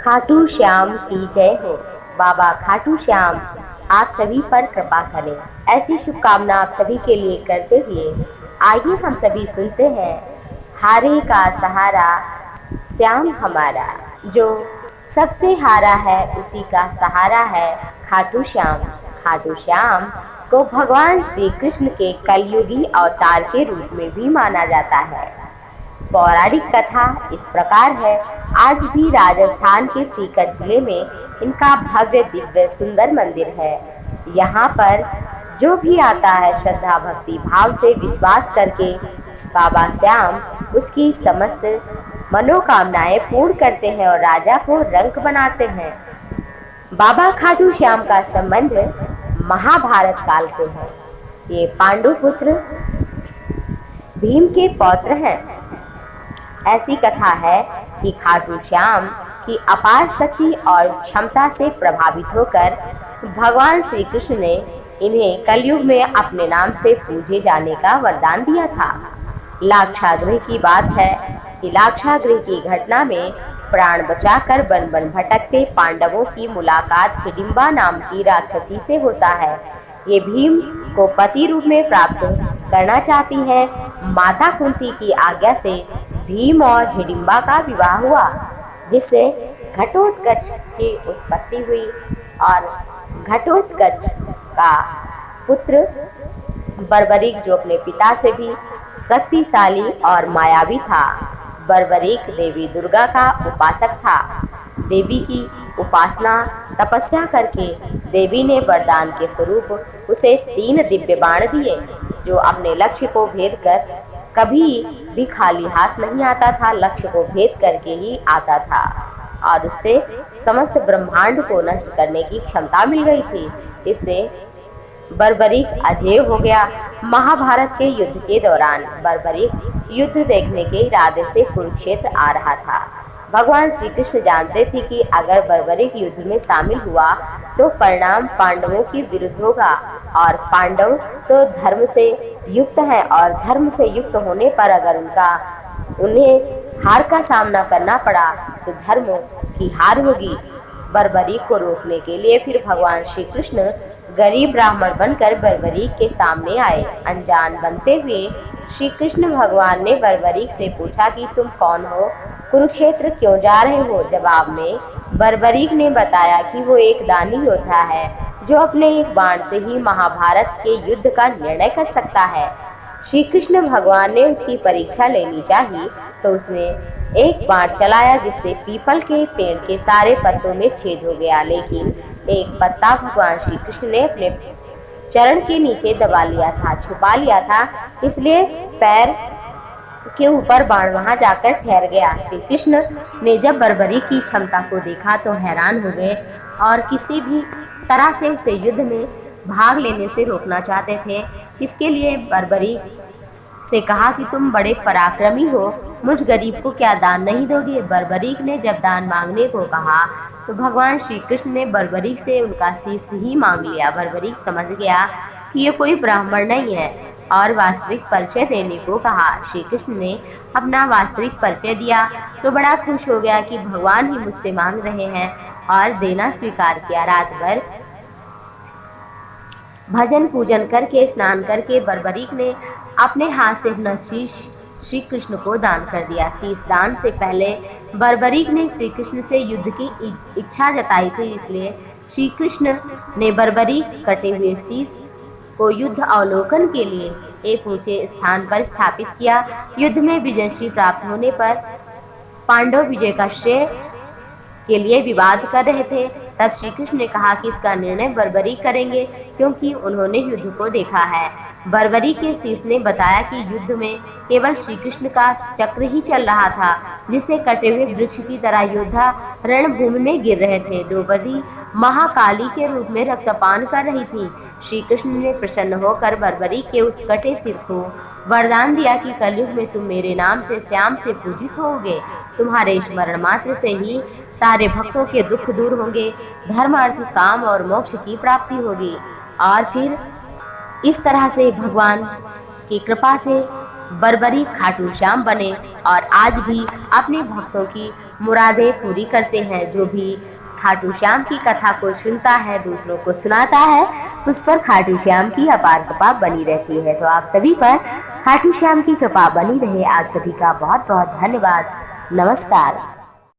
खाटू श्याम की जय हो। बाबा खाटू श्याम आप सभी पर कृपा करें, ऐसी शुभकामना आप सभी के लिए करते हुए आइए हम सभी सुनते हैं हारे का सहारा श्याम हमारा। जो सबसे हारा है उसी का सहारा है खाटू श्याम। खाटू श्याम को भगवान श्री कृष्ण के कलयुगी अवतार के रूप में भी माना जाता है। पौराणिक कथा इस प्रकार है। आज भी राजस्थान के सीकर जिले में इनका भव्य दिव्य सुंदर मंदिर है। यहाँ पर जो भी आता है श्रद्धा भक्ति भाव से विश्वास करके बाबा श्याम उसकी समस्त मनोकामनाएं पूर्ण करते हैं और राजा को रंक बनाते हैं। बाबा खाटू श्याम का संबंध महाभारत काल से है। ये पांडु पुत्र भीम के पौत्र हैं। ऐसी कथा है कि खाटू श्याम की अपार शक्ति और क्षमता से प्रभावित होकर भगवान श्री कृष्ण ने इन्हें कलयुग में अपने नाम से पूजे जाने का वरदान दिया था। लाक्षागृह की बात है कि लाक्षागृह की घटना में प्राण बचाकर वन वन भटकते पांडवों की मुलाकात हिडिंबा नाम की राक्षसी से होता है। ये भीम को पति रूप में प्राप्त करना चाहती है। माता कुंती की आज्ञा से भीम और हिडिंबा का विवाह हुआ, जिससे घटोत्कच की उत्पत्ति हुई और घटोत्कच का पुत्र बर्बरीक, जो अपने पिता से भी शक्तिशाली और मायावी था। बर्बरीक देवी दुर्गा का उपासक था। देवी की उपासना तपस्या करके देवी ने वरदान के स्वरूप उसे 3 दिव्य बाण दिए, जो अपने लक्ष्य को भेद कर कभी भी खाली हाथ नहीं आता था, लक्ष्य को भेद करके ही आता था और उससे समस्त ब्रह्मांड को नष्ट करने की क्षमता मिल गई थी। इससे बर्बरीक अजेय हो गया। महाभारत के युद्ध के दौरान बर्बरीक युद्ध देखने के इरादे से कुरुक्षेत्र आ रहा था। भगवान श्री कृष्ण जानते थे कि अगर बर्बरीक युद्ध में शामिल हुआ तो परिणाम पांडवों के विरुद्ध होगा और पांडव तो धर्म से युक्त हैं और धर्म से युक्त होने पर अगर उन्हें हार का सामना करना पड़ा तो धर्म की हार होगी। बर्बरीक को रोकने के लिए फिर भगवान श्री कृष्ण गरीब ब्राह्मण बनकर बर्बरीक के सामने आए। अनजान बनते हुए श्री कृष्ण भगवान ने बर्बरीक से पूछा कि तुम कौन हो, कुरुक्षेत्र क्यों जा रहे हो। जवाब में बर्बरीक ने बताया कि वो एक दानी योद्धा है जो अपने एक बाण से ही महाभारत के युद्ध का निर्णय कर सकता है। श्री कृष्ण भगवान ने उसकी परीक्षा लेनी चाहिए तो उसने एक बाण चलाया, जिससे पीपल के पेड़ के सारे पत्तों में छेद हो गया, लेकिन एक पत्ता भगवान श्री कृष्ण ने अपने चरण के नीचे दबा लिया था, छुपा लिया था, इसलिए पैर के ऊपर बाण वहां जाकर ठहर गया। श्री कृष्ण ने जब बर्बरीक की क्षमता को देखा तो हैरान हो गए और किसी भी तरह से उसे युद्ध में भाग लेने से रोकना चाहते थे। इसके लिए बर्बरीक से कहा कि तुम बड़े पराक्रमी हो, मुझ गरीब को क्या दान नहीं दोगे। बर्बरीक ने जब दान मांगने को कहा तो भगवान श्री कृष्ण ने बर्बरीक से उनका शीश ही मांग लिया। बर्बरीक समझ गया कि ये कोई ब्राह्मण नहीं है और वास्तविक परिचय देने को कहा। श्री कृष्ण ने अपना वास्तविक परिचय दिया तो बड़ा खुश हो गया कि भगवान ही मुझसे मांग रहे हैं और देना स्वीकार किया। रात भर भजन पूजन करके स्नान करके बर्बरीक ने अपने हाथ से अपना शीश श्री कृष्ण को दान कर दिया। शीश दान से पहले बर्बरीक ने श्री कृष्ण से युद्ध की इच्छा जताई थी, इसलिए श्री कृष्ण ने बर्बरीक कटे हुए शीश को युद्ध अवलोकन के लिए एक ऊंचे स्थान पर स्थापित किया। युद्ध में विजयश्री प्राप्त होने पर पांडव विजय का श्रेय के लिए विवाद कर रहे थे। तब श्री कृष्ण ने कहा कि इसका निर्णय बर्बरीक करेंगे क्योंकि उन्होंने युद्ध को देखा है। बर्बरीक के शीश ने बताया कि युद्ध में केवल श्री कृष्ण का चक्र ही चल रहा था, जिसे कटे हुए वृक्ष की तरह योद्धा रणभूमि में गिर रहे थे। द्रौपदी महाकाली के रूप में रक्तपान कर रही थी। श्री कृष्ण ने प्रसन्न होकर बर्बरीक के उस कटे सिर को वरदान दिया कि कलयुग में तुम मेरे नाम से श्याम से पूजित होगे। तुम्हारे स्मरण मात्र से ही सारे भक्तों के दुख दूर होंगे, धर्म अर्थ काम और मोक्ष की प्राप्ति होगी। और फिर इस तरह से भगवान की कृपा से बर्बरीक खाटू श्याम बने और आज भी अपने भक्तों की मुरादें पूरी करते हैं। जो भी खाटू श्याम की कथा को सुनता है, दूसरों को सुनाता है, उस पर खाटू श्याम की अपार कृपा बनी रहती है। तो आप सभी पर खाटू श्याम की कृपा बनी रहे। आप सभी का बहुत बहुत धन्यवाद। नमस्कार।